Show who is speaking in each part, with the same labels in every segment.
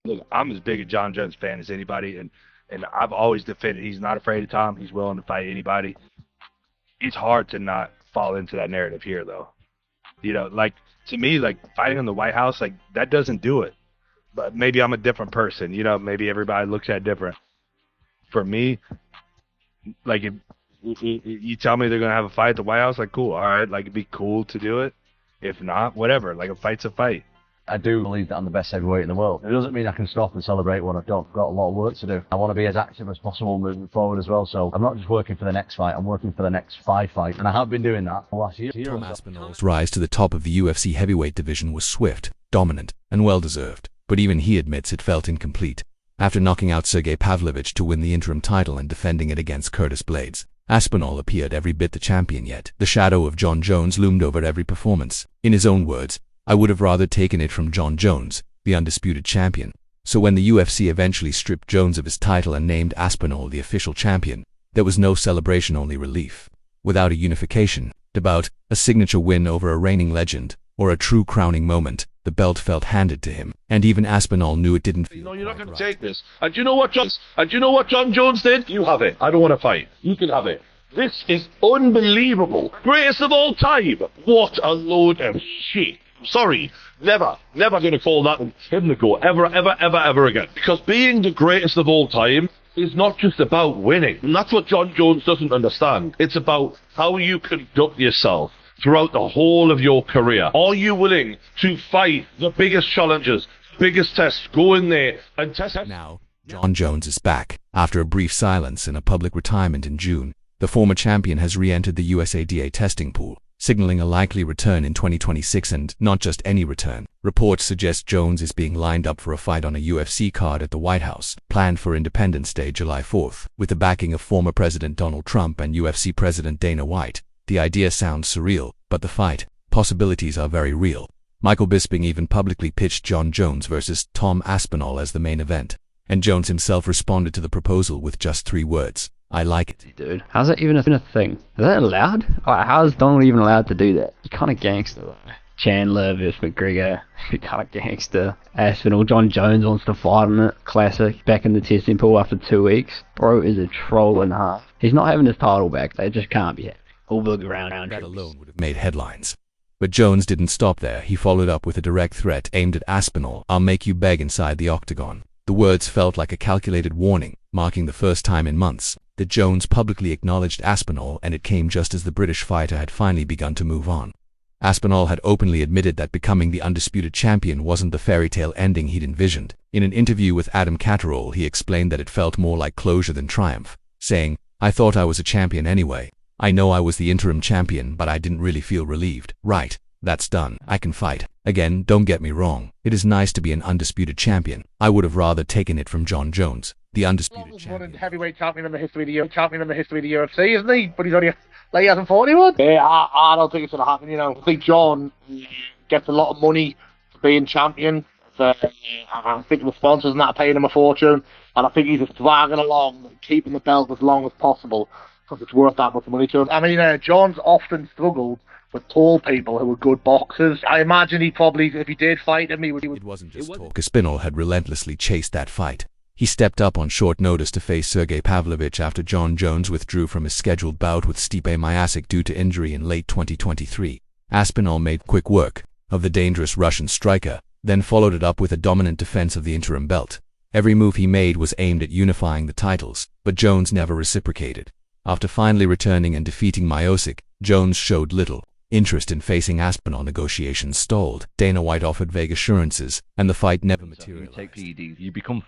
Speaker 1: Look, I'm as big a Jon Jones fan as anybody, and I've always defended he's not afraid of Tom. He's willing to fight anybody. It's hard to not fall into that narrative here, though. Like to me, like fighting in the White House, like that doesn't do it. But maybe I'm a different person. Maybe everybody looks at it different. For me, like if you tell me they're gonna have a fight at the White House, like cool, all right, like it'd be cool to do it. If not, whatever. Like a fight's a fight.
Speaker 2: I do believe that I'm the best heavyweight in the world. It doesn't mean I can stop and celebrate when I've got a lot of work to do. I want to be as active as possible moving forward as well, so I'm not just working for the next fight, I'm working for the next 5 fights, and I have been doing that for last year.
Speaker 3: Tom Aspinall's rise to the top of the UFC heavyweight division was swift, dominant, and well-deserved, but even he admits it felt incomplete. After knocking out Sergey Pavlovich to win the interim title and defending it against Curtis Blades, Aspinall appeared every bit the champion, yet the shadow of Jon Jones loomed over every performance. In his own words, I would have rather taken it from Jon Jones, the undisputed champion. So when the UFC eventually stripped Jones of his title and named Aspinall the official champion, there was no celebration, only relief. Without a unification, bout, a signature win over a reigning legend, or a true crowning moment, the belt felt handed to him, and even Aspinall knew it didn't feel
Speaker 4: you're not going
Speaker 3: right.
Speaker 4: to take this. And do you know what Jon Jones did? You have it. I don't want to fight. You can have it. This is unbelievable. Greatest of all time. What a load of shit. Sorry, never going to call that him the GOAT ever again. Because being the greatest of all time is not just about winning. And that's what Jon Jones doesn't understand. It's about how you conduct yourself throughout the whole of your career. Are you willing to fight the biggest challenges, biggest tests, go in there and test?
Speaker 3: Now, Jon Jones is back. After a brief silence and a public retirement in June, the former champion has re-entered the USADA testing pool, signaling a likely return in 2026, and not just any return. Reports suggest Jones is being lined up for a fight on a UFC card at the White House, planned for Independence Day, July 4th, with the backing of former President Donald Trump and UFC President Dana White. The idea sounds surreal, but the fight possibilities are very real. Michael Bisping even publicly pitched Jon Jones versus Tom Aspinall as the main event, and Jones himself responded to the proposal with just 3 words: I like it.
Speaker 5: Dude, how's that even a thing? Is that allowed? Like, how is Donald even allowed to do that? He's kind of gangster. Chandler versus McGregor, kind of gangster. Aspinall, Jon Jones wants to fight on it. Classic. Back in the testing pool after 2 weeks. Bro is a troll and a half. He's not having his title back. That just can't be happening. All bug around.
Speaker 3: That alone would have made headlines. But Jones didn't stop there. He followed up with a direct threat aimed at Aspinall: I'll make you beg inside the octagon. The words felt like a calculated warning, marking the first time in months that Jones publicly acknowledged Aspinall, and it came just as the British fighter had finally begun to move on. Aspinall had openly admitted that becoming the undisputed champion wasn't the fairy tale ending he'd envisioned. In an interview with Adam Catterall, he explained that it felt more like closure than triumph, saying, I thought I was a champion anyway. I know I was the interim champion, but I didn't really feel relieved. Right, that's done. I can fight. Again, don't get me wrong. It is nice to be an undisputed champion. I would have rather taken it from Jon Jones, the undisputed champion.
Speaker 6: Heavyweight champion in the history of the UFC, isn't he? But he's only like he hasn't fought anyone. Yeah, I don't think it's gonna happen. I think Jon gets a lot of money for being champion. I think the sponsors and that are paying him a fortune, and I think he's just dragging along, keeping the belt as long as possible because it's worth that much money to him. I mean, Jon's often struggled with tall people who are good boxers. I imagine he probably, if he did fight him, he would.
Speaker 3: It wasn't just talk. Aspinall had relentlessly chased that fight. He stepped up on short notice to face Sergey Pavlovich after Jon Jones withdrew from his scheduled bout with Stipe Miocic due to injury in late 2023. Aspinall made quick work of the dangerous Russian striker, then followed it up with a dominant defense of the interim belt. Every move he made was aimed at unifying the titles, but Jones never reciprocated. After finally returning and defeating Miocic, Jones showed little interest in facing Aspinall. Negotiations stalled. Dana White offered vague assurances, and the fight never materialized.
Speaker 2: You take PEDs, you become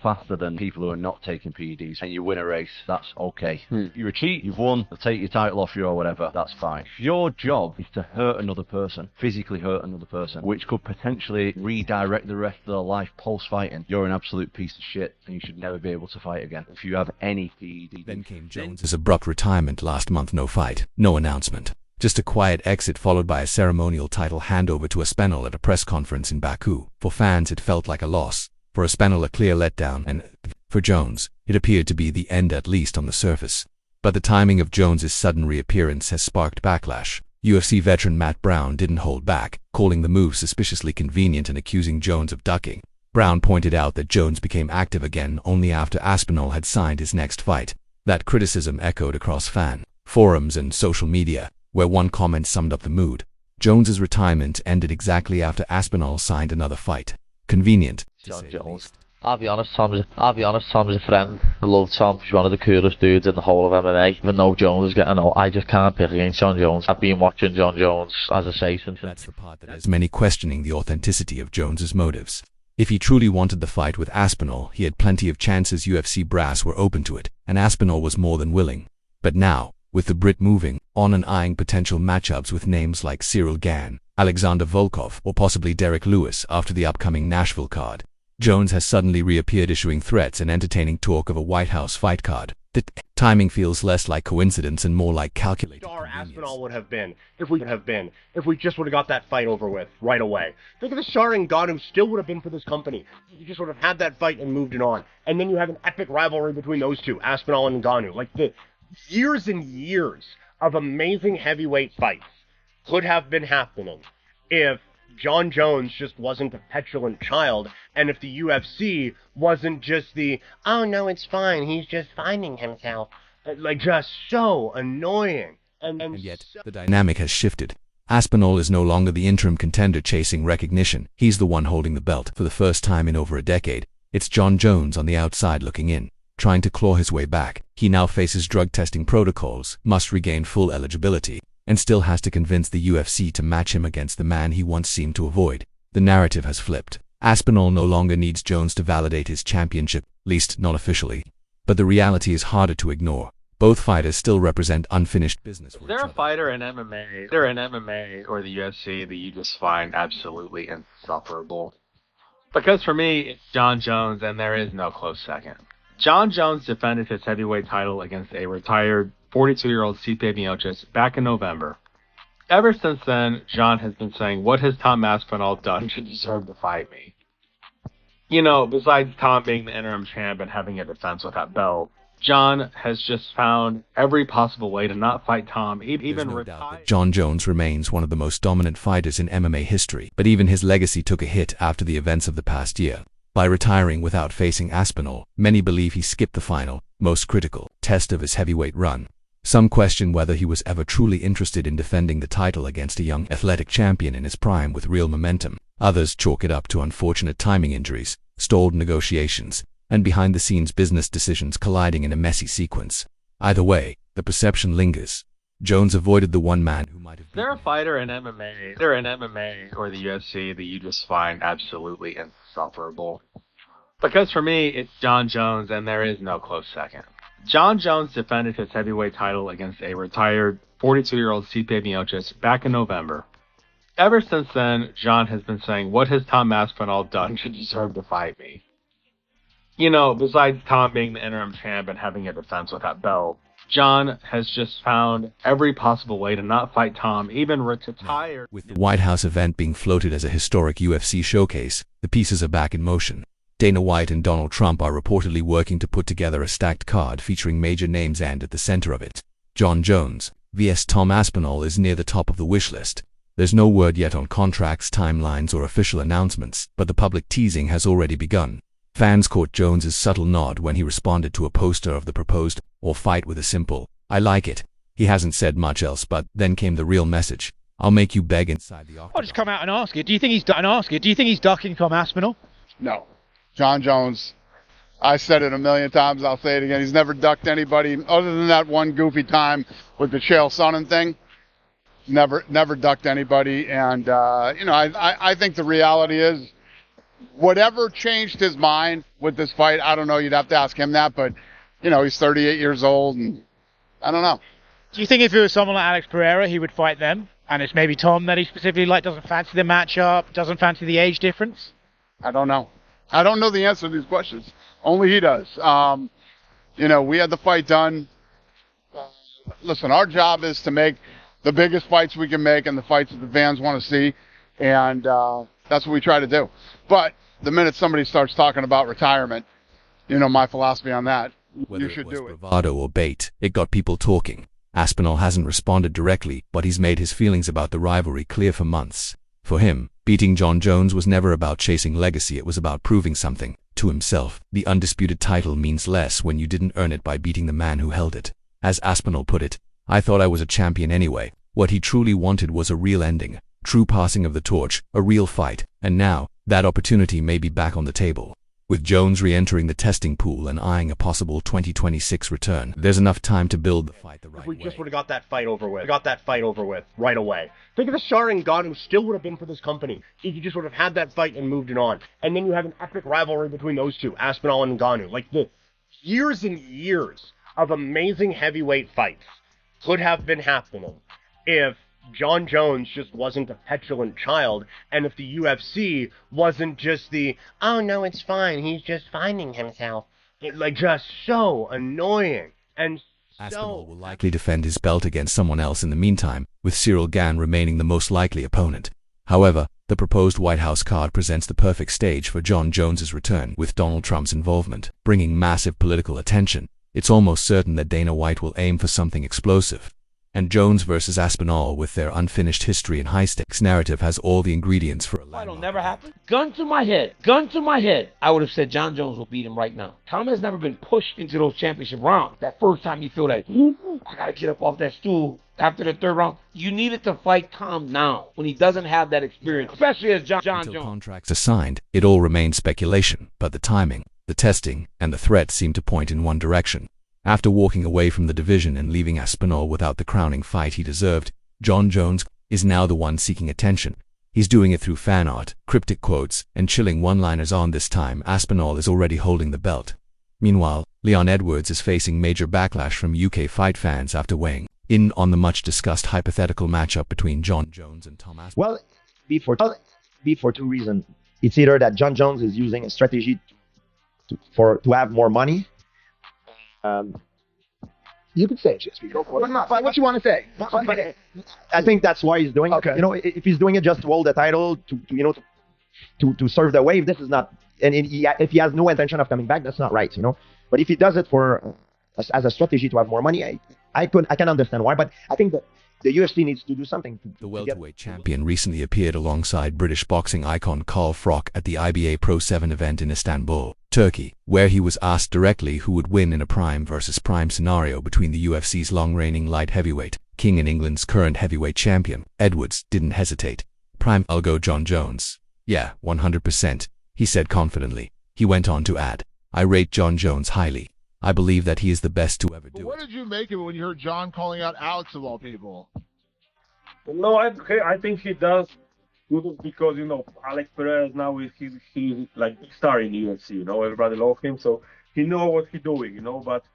Speaker 2: faster than people who are not taking PEDs, and you win a race. That's okay. You're a cheat, you've won, they'll take your title off you or whatever, that's fine. If your job is to hurt another person, physically hurt another person, which could potentially redirect the rest of their life post-fighting, you're an absolute piece of shit, and you should never be able to fight again if you have any PEDs.
Speaker 3: Then came Jones's abrupt retirement last month. No fight, no announcement. Just a quiet exit followed by a ceremonial title handover to Aspinall at a press conference in Baku. For fans, it felt like a loss. For Aspinall, a clear letdown, and for Jones, it appeared to be the end, at least on the surface. But the timing of Jones's sudden reappearance has sparked backlash. UFC veteran Matt Brown didn't hold back, calling the move suspiciously convenient and accusing Jones of ducking. Brown pointed out that Jones became active again only after Aspinall had signed his next fight. That criticism echoed across fan forums and social media, where one comment summed up the mood. Jones's retirement ended exactly after Aspinall signed another fight. Convenient.
Speaker 7: Jon Jones. I'll be honest, Tom's a friend. I love Tom. He's one of the coolest dudes in the whole of MMA. Even though Jones is getting old, I just can't pick against Jon Jones. I've been watching Jon Jones, as I say, since...
Speaker 3: That's the part that has many questioning the authenticity of Jones's motives. If he truly wanted the fight with Aspinall, he had plenty of chances. UFC brass were open to it, and Aspinall was more than willing. But now, with the Brit moving on and eyeing potential matchups with names like Cyril Gane, Alexander Volkov, or possibly Derek Lewis after the upcoming Nashville card, Jones has suddenly reappeared issuing threats and entertaining talk of a White House fight card. The timing feels less like coincidence and more like calculated
Speaker 8: Star
Speaker 3: convenience.
Speaker 8: Aspinall would have been if we just would have got that fight over with right away. Think of the star Ngannou still would have been for this company. You just would have had that fight and moved it on. And then you have an epic rivalry between those two, Aspinall and Ngannou. Like the years and years of amazing heavyweight fights could have been happening if Jon Jones just wasn't a petulant child, and if the UFC wasn't just the, oh no, it's fine, he's just finding himself. Like, just so annoying. And
Speaker 3: yet, the dynamic has shifted. Aspinall is no longer the interim contender chasing recognition. He's the one holding the belt for the first time in over a decade. It's Jon Jones on the outside looking in, trying to claw his way back. He now faces drug testing protocols, must regain full eligibility, and still has to convince the UFC to match him against the man he once seemed to avoid. The narrative has flipped. Aspinall no longer needs Jones to validate his championship, least not officially. But the reality is harder to ignore. Both fighters still represent unfinished business.
Speaker 9: Is there a fighter in MMA or the UFC that you just find absolutely insufferable? Because for me, it's Jon Jones, and there is no close second. Jon Jones defended his heavyweight title against a retired 42-year-old Stipe Miocic back in November. Ever since then, Jon has been saying, what has Tom Aspinall done to deserve to fight me? You know, besides Tom being the interim champ and having a defense with that belt, Jon has just found every possible way to not fight Tom, even retire.
Speaker 3: Jon Jones remains one of the most dominant fighters in MMA history, but even his legacy took a hit after the events of the past year. By retiring without facing Aspinall, many believe he skipped the final, most critical, test of his heavyweight run. Some question whether he was ever truly interested in defending the title against a young athletic champion in his prime with real momentum. Others chalk it up to unfortunate timing injuries, stalled negotiations, and behind-the-scenes business decisions colliding in a messy sequence. Either way, the perception lingers. Jones avoided the one man who might have been...
Speaker 9: Is there a fighter in MMA or the UFC that you just find absolutely insufferable? Because for me, it's Jon Jones, and there is no close second. Jon Jones defended his heavyweight title against a retired 42-year-old Stipe Miocic back in November. Ever since then, Jon has been saying, what has Tom Aspinall done to deserve to fight me? You know, besides Tom being the interim champ and having a defense with that belt, Jon has just found every possible way to not fight Tom, even retire.
Speaker 3: With the White House event being floated as a historic UFC showcase, the pieces are back in motion. Dana White and Donald Trump are reportedly working to put together a stacked card featuring major names, and at the center of it, Jon Jones vs Tom Aspinall is near the top of the wish list. There's no word yet on contracts, timelines, or official announcements, but the public teasing has already begun. Fans caught Jones's subtle nod when he responded to a poster of the proposed fight with a simple, "I like it." He hasn't said much else, but then came the real message. "I'll make you beg inside the octagon."
Speaker 10: I'll just come out and ask you. Do you think he's ducking Tom Aspinall?
Speaker 11: No. Jon Jones, I said it a million times, I'll say it again. He's never ducked anybody other than that one goofy time with the Chael Sonnen thing. Never ducked anybody. And, I think the reality is, whatever changed his mind with this fight, I don't know, you'd have to ask him that, but, he's 38 years old, and I don't know.
Speaker 10: Do you think if it was someone like Alex Pereira, he would fight them? And it's maybe Tom that he specifically doesn't fancy the matchup, doesn't fancy the age difference?
Speaker 11: I don't know. I don't know the answer to these questions. Only he does. We had the fight done. Listen, our job is to make the biggest fights we can make and the fights that the fans want to see, and that's what we try to do. But the minute somebody starts talking about retirement, my philosophy on that,
Speaker 3: Whether
Speaker 11: you should
Speaker 3: it was
Speaker 11: do it.
Speaker 3: bravado or bait, it got people talking. Aspinall hasn't responded directly, but he's made his feelings about the rivalry clear for months. For him, beating Jon Jones was never about chasing legacy, it was about proving something to himself. The undisputed title means less when you didn't earn it by beating the man who held it. As Aspinall put it, I thought I was a champion anyway. What he truly wanted was a real ending, true passing of the torch, a real fight, and now, that opportunity may be back on the table. With Jones re-entering the testing pool and eyeing a possible 2026 return, there's enough time to build the fight the right way.
Speaker 8: If we just would have got that fight over with, right away. Think of the Shar Ngannou still would have been for this company if you just would have had that fight and moved it on. And then you have an epic rivalry between those two, Aspinall and Ngannou. Like, the years and years of amazing heavyweight fights could have been happening if Jon Jones just wasn't a petulant child, and if the UFC wasn't just the, oh no, it's fine, he's just finding himself. Just so annoying. And
Speaker 3: Aspinall will likely defend his belt against someone else in the meantime, with Cyril Gane remaining the most likely opponent. However, the proposed White House card presents the perfect stage for Jon Jones's return, with Donald Trump's involvement bringing massive political attention. It's almost certain that Dana White will aim for something explosive. And Jones versus Aspinall, with their unfinished history and high-stakes narrative, has all the ingredients for a landmark.
Speaker 12: That'll never happen. Gun to my head, I would have said Jon Jones will beat him right now. Tom has never been pushed into those championship rounds. That first time you feel that, I gotta get up off that stool after the third round. You needed to fight Tom now, when he doesn't have that experience, especially as Jon Jones.
Speaker 3: Until contracts are signed, it all remains speculation, but the timing, the testing, and the threat seem to point in one direction. After walking away from the division and leaving Aspinall without the crowning fight he deserved, Jon Jones is now the one seeking attention. He's doing it through fan art, cryptic quotes, and chilling one-liners. On this time, Aspinall is already holding the belt. Meanwhile, Leon Edwards is facing major backlash from UK fight fans after weighing in on the much-discussed hypothetical matchup between Jon Jones and Tom Aspinall.
Speaker 13: Well, be for two reasons. It's either that Jon Jones is using a strategy to have more money.
Speaker 6: You can say it, Jesse. Go for it. What you want to say?
Speaker 13: I think that's why he's doing it. You know, if he's doing it just to hold the title, to serve the wave, this is not. And if he has no intention of coming back, that's not right. You know. But if he does it for as a strategy to have more money, I can understand why. But I think that the UFC needs to do something.
Speaker 3: The welterweight champion recently appeared alongside British boxing icon Carl Froch at the IBA Pro 7 event in Istanbul, Turkey, where he was asked directly who would win in a prime versus prime scenario between the UFC's long-reigning light heavyweight king and England's current heavyweight champion. Edwards didn't hesitate. Prime, I'll go Jon Jones. Yeah, 100%, he said confidently. He went on to add, I rate Jon Jones highly. I believe that he is the best to ever do it.
Speaker 11: What did you make of it when you heard Jon calling out Alex of all people?
Speaker 14: No, I think he does good because, you know, Alex Perez now he's like big star in the UFC, you know, everybody loves him, so he knows what he's doing, you know, but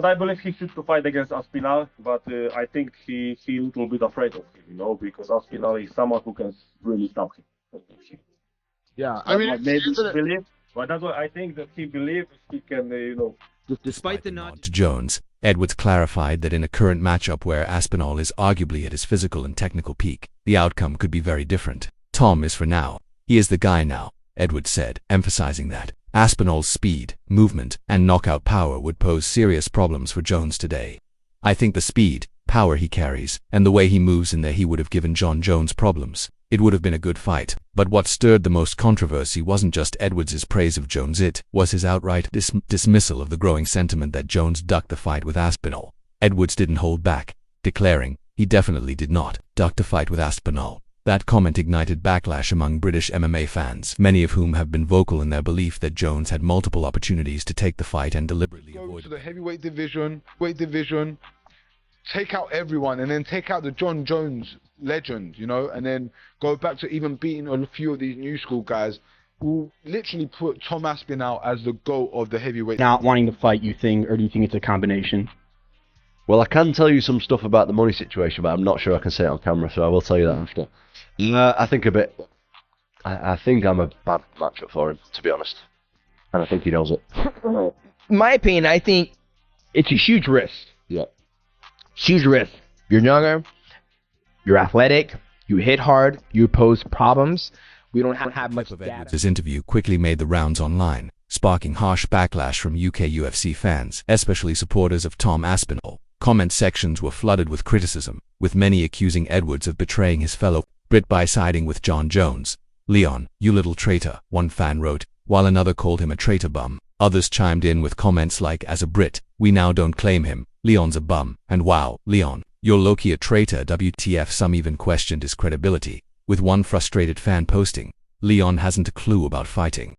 Speaker 14: I believe he should fight against Aspinall, but I think he's a little bit afraid of him, you know, because Aspinall is someone who can really stop him.
Speaker 11: Yeah, I mean,
Speaker 14: maybe believe. But that's what I think, that he believes he can, you know.
Speaker 3: Despite the nod to Jones, Edwards clarified that in a current matchup where Aspinall is arguably at his physical and technical peak, the outcome could be very different. Tom is for now. He is the guy now, Edwards said, emphasizing that Aspinall's speed, movement, and knockout power would pose serious problems for Jones today. I think the speed, power he carries, and the way he moves in there, he would have given Jon Jones problems. It would have been a good fight, but what stirred the most controversy wasn't just Edwards' praise of Jones, it was his outright dismissal of the growing sentiment that Jones ducked the fight with Aspinall. Edwards didn't hold back, declaring he definitely did not duck the fight with Aspinall. That comment ignited backlash among British MMA fans, many of whom have been vocal in their belief that Jones had multiple opportunities to take the fight and deliberately avoid
Speaker 11: to the heavyweight division, weight division, take out everyone, and then take out the Jon Jones legend, you know, and then go back to even beating a few of these new school guys who literally put Tom Aspinall as the GOAT of the heavyweight.
Speaker 5: Not wanting to fight, you think, or do you think it's a combination?
Speaker 2: Well, I can tell you some stuff about the money situation, but I'm not sure I can say it on camera, so I will tell you that after. I think a bit. I think I'm a bad matchup for him, to be honest, and I think he knows it.
Speaker 12: In my opinion, I think it's a huge risk.
Speaker 2: Yeah.
Speaker 12: Huge risk. You're younger. You're athletic. You hit hard. You pose problems. We don't have much data.
Speaker 3: His interview quickly made the rounds online, sparking harsh backlash from UK UFC fans, especially supporters of Tom Aspinall. Comment sections were flooded with criticism, with many accusing Edwards of betraying his fellow Brit by siding with Jon Jones. "Leon, you little traitor," one fan wrote, while another called him a traitor bum. Others chimed in with comments like, "As a Brit, we now don't claim him. Leon's a bum," and "Wow, Leon, you're low-key a traitor, WTF." Some even questioned his credibility, with one frustrated fan posting, "Leon hasn't a clue about fighting."